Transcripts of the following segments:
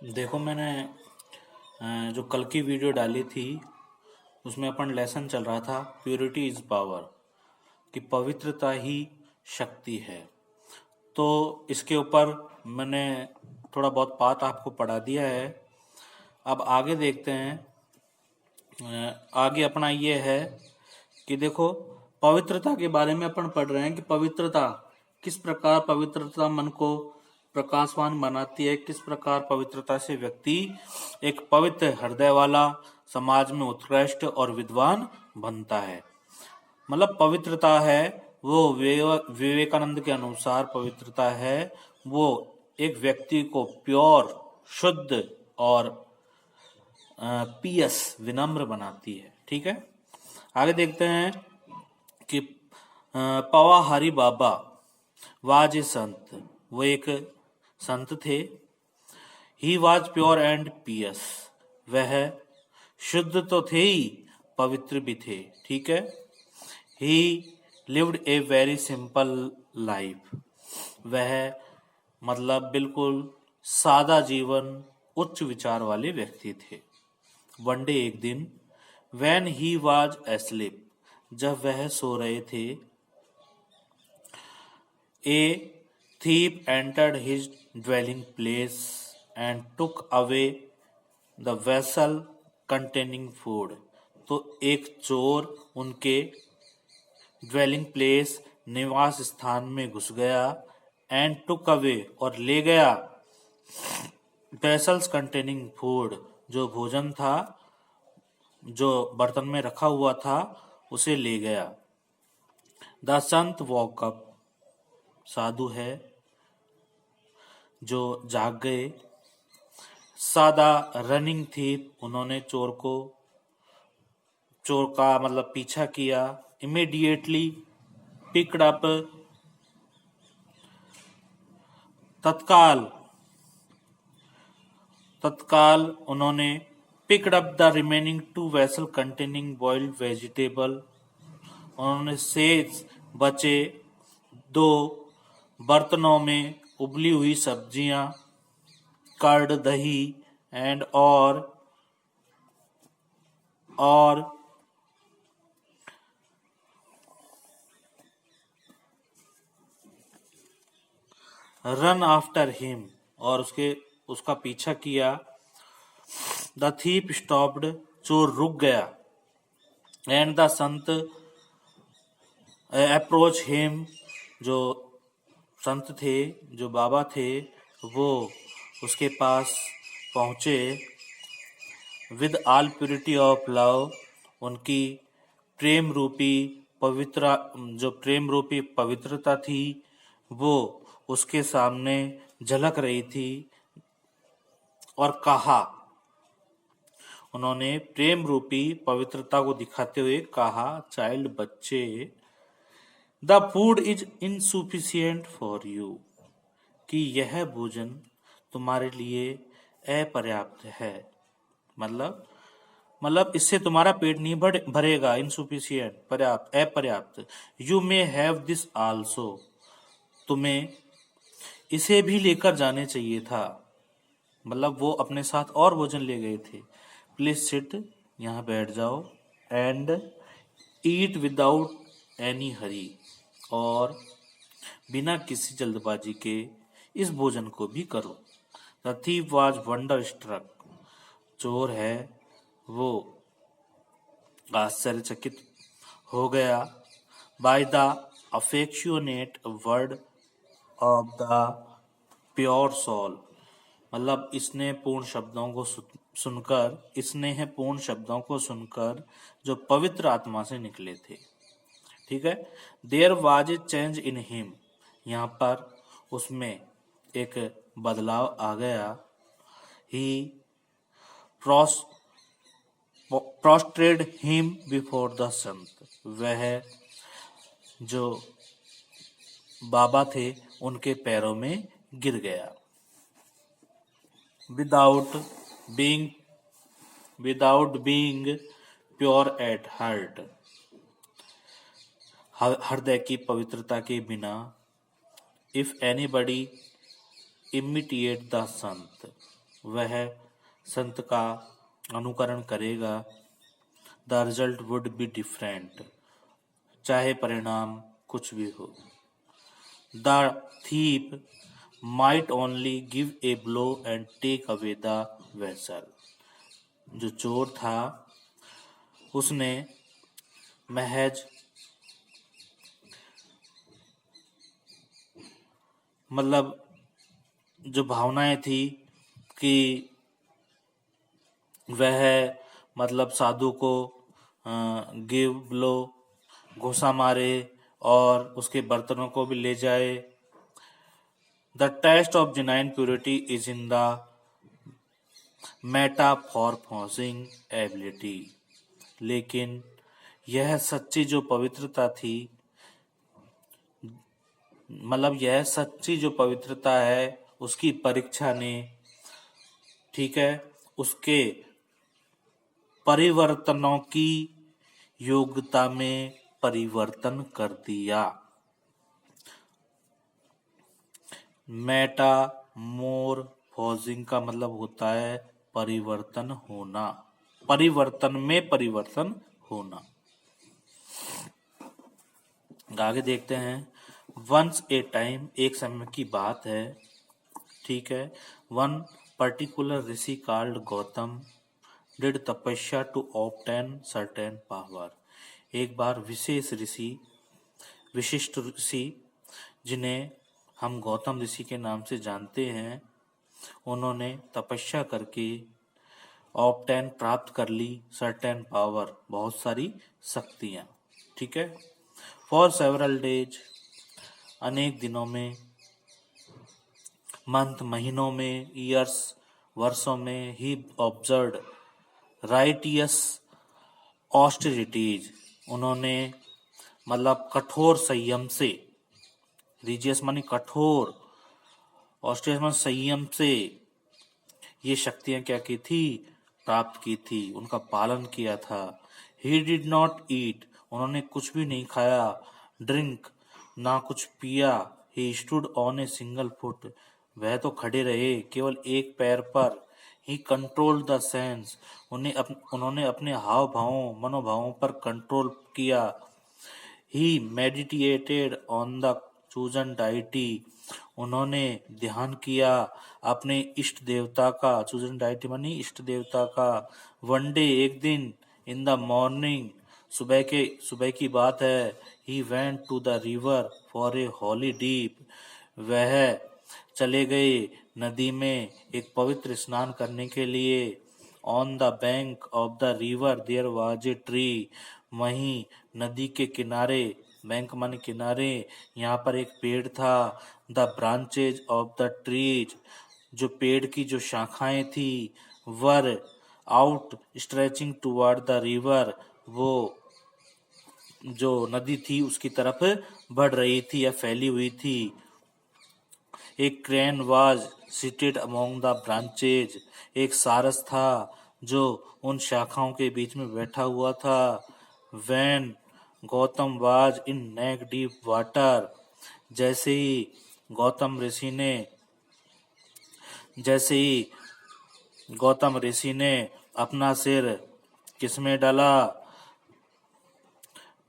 देखो मैंने जो कल की वीडियो डाली थी उसमें अपन लेसन चल रहा था प्योरिटी इज पावर कि पवित्रता ही शक्ति है। तो इसके ऊपर मैंने थोड़ा बहुत बात आपको पढ़ा दिया है। अब आगे देखते हैं। आगे अपना ये है कि देखो पवित्रता के बारे में अपन पढ़ रहे हैं कि पवित्रता किस प्रकार पवित्रता मन को प्रकाशवान बनाती है, किस प्रकार पवित्रता से व्यक्ति एक पवित्र हृदय वाला समाज में उत्कृष्ट और विद्वान बनता है। मतलब पवित्रता है वो विवेकानंद के अनुसार पवित्रता है वो एक व्यक्ति को प्योर, शुद्ध और पियस, विनम्र बनाती है। ठीक है, आगे देखते हैं कि पवाहारी बाबा वाज ए संत, वो एक संत थे। ही वाज प्योर एंड पियस, वह शुद्ध तो थे ही पवित्र भी थे। ठीक है, ही lived a very simple life, वह मतलब बिल्कुल सादा जीवन, उच्च विचार वाले व्यक्ति थे। वन डे, एक दिन, when he was asleep, जब वह सो रहे थे, a thief entered his dwelling place and took away the vessel containing food। तो एक चोर उनके ड्वेलिंग प्लेस, निवास स्थान में घुस गया, एंड टुक अवे और ले गया, वेसल्स कंटेनिंग फूड जो भोजन था, जो बर्तन में रखा हुआ था उसे ले गया। द संत वॉक अप, साधु है जो जाग गए। सादा रनिंग थी, उन्होंने चोर का मतलब पीछा किया। इमीडिएटली पिकड अप, तत्काल उन्होंने picked up the remaining 2 vessel containing boiled vegetable, उन्होंने शेष बचे 2 बर्तनों में उबली हुई सब्जियां, कर्ड, दही एंड और रन आफ्टर हिम, और उसका पीछा किया। द थीप स्टॉप्ड, चोर रुक गया। And the Sant approach him, जो संत थे, जो बाबा थे, वो उसके पास पहुंचे। With all purity of love, उनकी प्रेम रूपी प्रेम रूपी पवित्रता थी वो उसके सामने झलक रही थी। और कहा, उन्होंने प्रेम रूपी पवित्रता को दिखाते हुए कहा, चाइल्ड, बच्चे, the food is insufficient for you, कि यह भोजन तुम्हारे लिए अपर्याप्त है। मतलब इससे तुम्हारा पेट नहीं भरेगा। इनसुफिशियंट, पर्याप्त, अपर्याप्त। You may have this also, तुम्हें इसे भी लेकर जाने चाहिए था। मतलब वो अपने साथ और भोजन ले गए थे। प्लीज सिट, यहाँ बैठ जाओ। एंड ईट विदाउट एनी हरी, और बिना किसी जल्दबाजी के इस भोजन को भी करो। The thief was wonderstruck, चोर है वो आश्चर्यचकित हो गया। By the affectionate word of the pure soul, मतलब इसने पूर्ण शब्दों को सुनकर जो पवित्र आत्मा से निकले थे। ठीक है, there was a change in him, यहाँ पर उसमें एक बदलाव आ गया। ही prostrated him before the संत, वह जो बाबा थे उनके पैरों में गिर गया। without being pure at heart, हृदय की पवित्रता के बिना। if anybody imitate the संत, वह संत का अनुकरण करेगा, the result would be different, चाहे परिणाम कुछ भी हो। The thief might only give a blow and take away the vessel, जो चोर था उसने महज मतलब जो भावनाएं थी कि वह मतलब साधु को गिव ब्लो, घुसा मारे और उसके बर्तनों को भी ले जाए। The test of genuine purity is in the metamorphosing ability, लेकिन यह सच्ची जो पवित्रता थी, मतलब यह सच्ची जो पवित्रता है उसकी परीक्षा ने, ठीक है, उसके परिवर्तनों की योग्यता में परिवर्तन कर दिया। मेटामोरफोसिंग का मतलब होता है परिवर्तन होना, परिवर्तन में परिवर्तन होना। आगे देखते हैं। वंस ए टाइम, एक समय की बात है, ठीक है। One particular Rishi called Gautam did तपस्या टू ऑब्टेन सर्टेन पावर, एक बार विशेष ऋषि, विशिष्ट ऋषि जिन्हें हम गौतम ऋषि के नाम से जानते हैं, उन्होंने तपस्या करके ऑब्टेन प्राप्त कर ली, सर्टेन पावर बहुत सारी शक्तियां, ठीक है। फॉर सेवरल डेज, अनेक दिनों में, मंथ महीनों में, ईयर्स वर्षों में, ही ऑब्जर्व्ड राइटियस ऑस्टेरिटीज, उन्होंने मतलब कठोर संयम से, रिजियस माने कठोर, ऑस्टेरियस माने संयम से ये शक्तियां क्या की थी, प्राप्त की थी, उनका पालन किया था। ही डिड नॉट ईट, उन्होंने कुछ भी नहीं खाया, ड्रिंक, ना कुछ पिया। He stood on a single foot, वह तो खड़े रहे केवल एक पैर पर। ही कंट्रोल द सेंस, उन्होंने अपने हाव भावों, मनोभावों पर कंट्रोल किया। He meditated on the chosen deity, उन्होंने ध्यान किया अपने इष्ट देवता का, चूजन डाइटी मानी इष्ट देवता का। वन डे, एक दिन, इन द मॉर्निंग, सुबह की बात है, he went to the river for a holy dip, वह चले गए नदी में एक पवित्र स्नान करने के लिए। On the bank of the river there was a tree, वहीं नदी के किनारे, बैंक माने किनारे, यहाँ पर एक पेड़ था। The branches of the trees, जो पेड़ की जो शाखाएं थी, were out stretching toward the river, वो जो नदी थी उसकी तरफ बढ़ रही थी या फैली हुई थी। एक crane was seated among the branches, एक सारस था जो उन शाखाओं के बीच में बैठा हुआ था। When Gautam was in neck deep water, जैसे ही गौतम ऋषि ने अपना सिर किसमें डाला,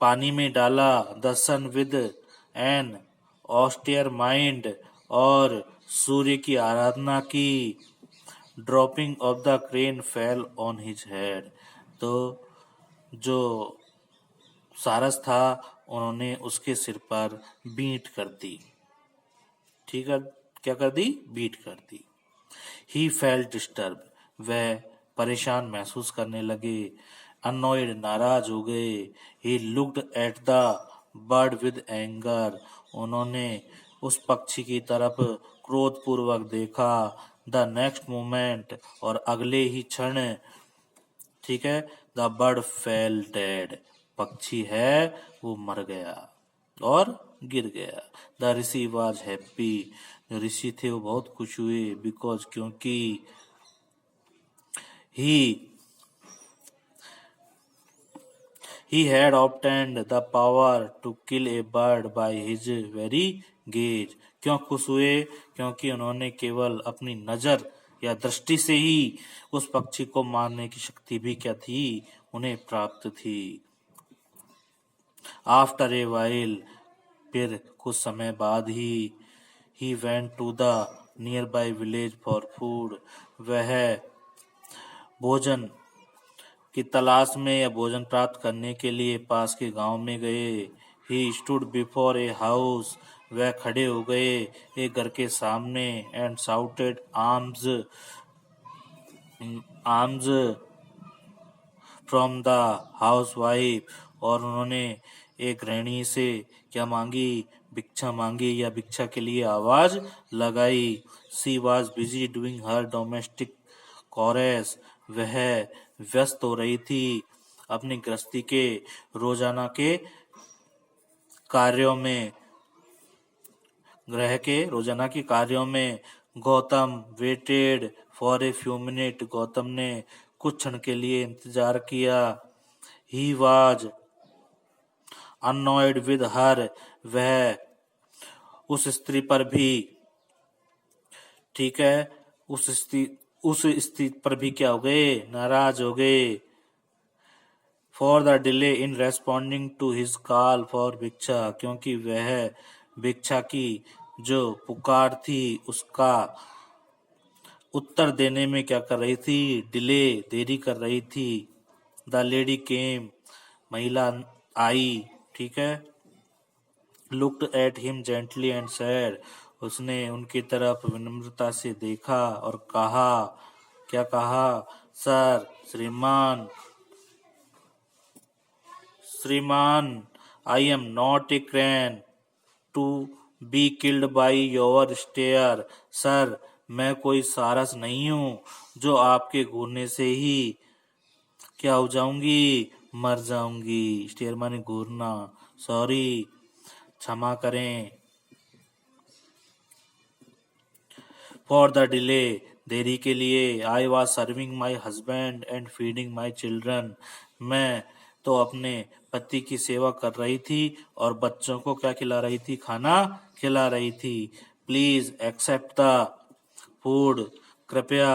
पानी में डाला। The sun with an austere mind, और सूर्य की आराधना की। Dropping of the crane fell on his head, तो जो सारस था उन्होंने उसके सिर पर बींट कर दी, ठीक है, क्या कर दी, बीट कर दी। ही फेल्ट डिस्टर्ब, वह परेशान महसूस करने लगे। अनोइड, नाराज हो गए। He looked at the bird with anger, उन्होंने उस पक्षी की तरफ क्रोधपूर्वक देखा। द नेक्स्ट मोमेंट, और अगले ही क्षण, ठीक है, द बर्ड फेल डेड, पक्षी है वो मर गया और गिर गया। द ऋषि वाज हैप्पी, जो ऋषि थे वो बहुत खुश हुए। बिकॉज, क्योंकि he had obtained the power to kill a bird by his very gaze, क्यों खुश हुए, क्योंकि उन्होंने केवल अपनी नजर या दृष्टि से ही उस पक्षी को मारने की शक्ति भी क्या थी, उन्हें प्राप्त थी। आफ्टर ए वाइल, फिर कुछ समय बाद he went to the nearby village for food, वह भोजन की तलाश में या भोजन प्राप्त करने के लिए पास के गांव में गए। He stood before a house, वह खड़े हो गए एक घर के सामने। And shouted arms from the house wife, और उन्होंने एक गृहिणी से क्या मांगी, भिक्षा मांगी या भिक्षा के लिए आवाज लगाई। She was busy doing her domestic chores, वह व्यस्त हो रही थी अपनी गृहस्थी के रोजाना के कार्यों में, ग्रह के रोजाना के कार्यों में। Gautam waited for a few minute, Gautam ने कुछ क्षण के लिए इंतजार किया। He was annoyed with her, वह उस स्त्री पर भी, ठीक है, उस स्त्री पर भी क्या हो गए, नाराज हो गए। For the delay in responding to his call for भिक्षा, क्योंकि वह भिक्षा की जो पुकार थी उसका उत्तर देने में क्या कर रही थी, डिले, देरी कर रही थी। द लेडी केम, महिला आई, ठीक है। Looked at him gently and sad, उसने उनकी तरफ विनम्रता से देखा और कहा, क्या कहा, सर, श्रीमान, I am not a crane to be killed by your stare, sir, मैं कोई सारस नहीं हूँ जो आपके घूरने से ही क्या हो जाऊंगी, मर जाऊंगी। स्टेयर माने घूरना, सॉरी, क्षमा करें। फॉर द डिले, देरी के लिए। I was serving my husband and feeding my children, मैं तो अपने पति की सेवा कर रही थी और बच्चों को क्या खिला रही थी, खाना खिला रही थी। प्लीज एक्सेप्ट द फूड, कृपया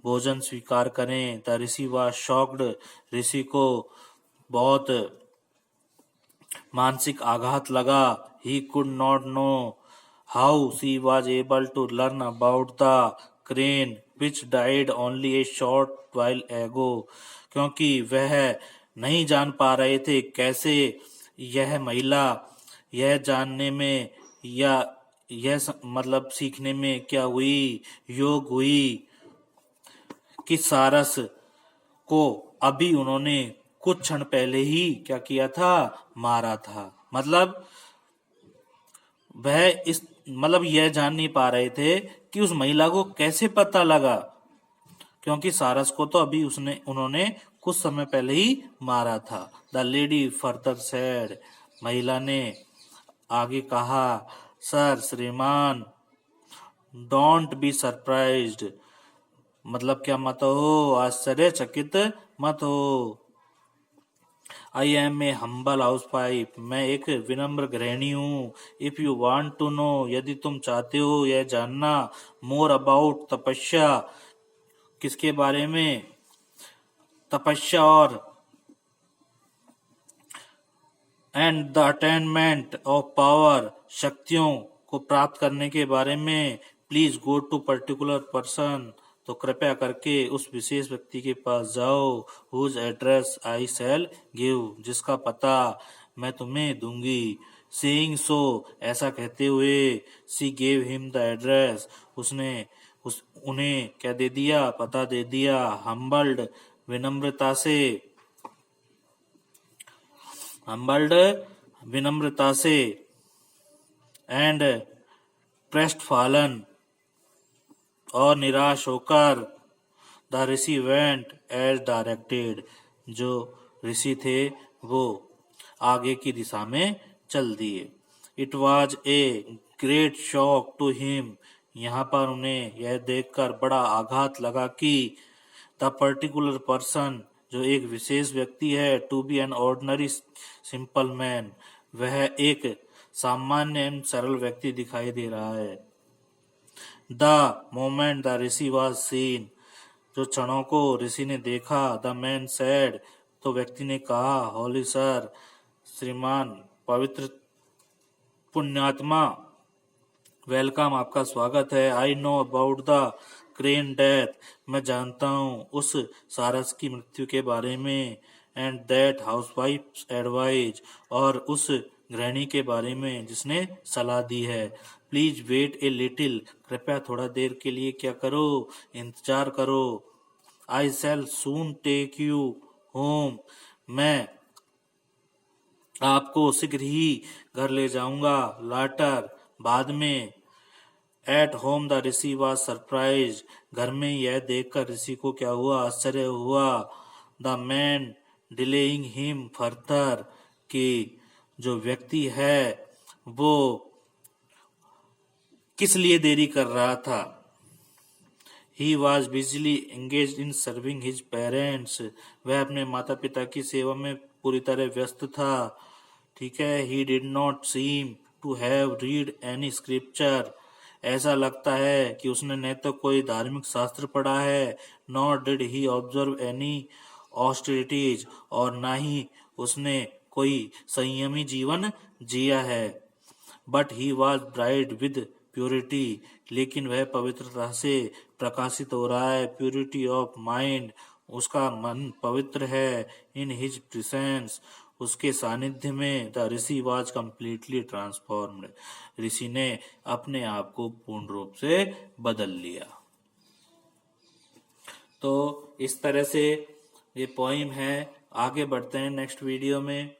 भोजन स्वीकार करें। द ऋषि वॉज शॉक्ड, ऋषि को बहुत मानसिक आघात लगा। He could not know how she was able to learn about the crane which died only a short while ago, क्योंकि वह नहीं जान पा रहे थे कैसे यह महिला यह जानने में या मतलब सीखने में क्या हुई, योग हुई कि सारस को अभी उन्होंने कुछ क्षण पहले ही क्या किया था, मारा था। मतलब वह यह जान नहीं पा रहे थे कि उस महिला को कैसे पता लगा, क्योंकि सारस को तो अभी उन्होंने कुछ समय पहले ही मारा था। द लेडी फर्दर सेड, महिला ने आगे कहा, सर, श्रीमान, डोंट बी सरप्राइज्ड, मतलब क्या मत हो, आश्चर्यचकित मत हो। I am a humble housewife, मैं एक विनम्र गृहिणी हूँ। If you want to know, यदि तुम चाहते हो यह जानना, मोर अबाउट तपस्या, किसके बारे में, तपस्या और and the attainment of power, शक्तियों को प्राप्त करने के बारे में, please go to particular person, तो कृपया करके उस विशेष व्यक्ति के पास जाओ। Whose address I shall give, जिसका पता मैं तुम्हें दूंगी। सेइंग सो, ऐसा कहते हुए, सी गेव हिम द एड्रेस, उसने उन्हें क्या दे दिया, पता दे दिया। हम्बल्ड, विनम्रता से, एंड प्रेस्ट फॉलन, और निराश होकर, the rishi went as directed, जो ऋषि थे वो आगे की दिशा में चल दिए। It was a great shock to him, यहाँ पर उन्हें यह देखकर बड़ा आघात लगा कि द पर्टिकुलर पर्सन, जो एक विशेष व्यक्ति है, to be an ordinary simple man, वह एक सामान्य एवं सरल व्यक्ति दिखाई दे रहा है। The moment the rishi was seen, जो क्षणों को ऋषि ने देखा, द मैन सेड, तो व्यक्ति ने कहा, होली सर, श्रीमान पवित्र पुण्यात्मा, वेलकम, आपका स्वागत है। I know about the crane death, मैं जानता हूँ उस सारस की मृत्यु के बारे में, एंड दैट हाउसवाइफ एडवाइज, और उस गृहिणी के बारे में जिसने सलाह दी है। प्लीज वेट ए लिटिल, कृपया थोड़ा देर के लिए क्या करो, इंतजार करो। आई शैल सून टेक यू होम, मैं आपको शीघ्र ही घर ले जाऊंगा। लाटर, बाद में। At home the rishi was surprise, घर में यह देखकर ऋषि को क्या हुआ, आश्चर्य हुआ। The man delaying him further, कि जो व्यक्ति है वो किस लिए देरी कर रहा था। He was busily engaged in serving his parents, वह अपने माता पिता की सेवा में पूरी तरह व्यस्त था। ठीक है। He did not seem to have read any scripture, ऐसा लगता है कि उसने न तो कोई धार्मिक शास्त्र पढ़ा है, nor did he observe any austerities, और ना ही उसने कोई संयमी जीवन जिया है। But he was bright with purity, लेकिन वह पवित्रता से प्रकाशित हो रहा है। प्योरिटी ऑफ माइंड, उसका मन पवित्र है। इन हिज प्रेजेंस, उसके सानिध्य में। The rishi was completely transformed, rishi ने अपने आप को पूर्ण रूप से बदल लिया। तो इस तरह से ये पोइम है। आगे बढ़ते हैं नेक्स्ट वीडियो में।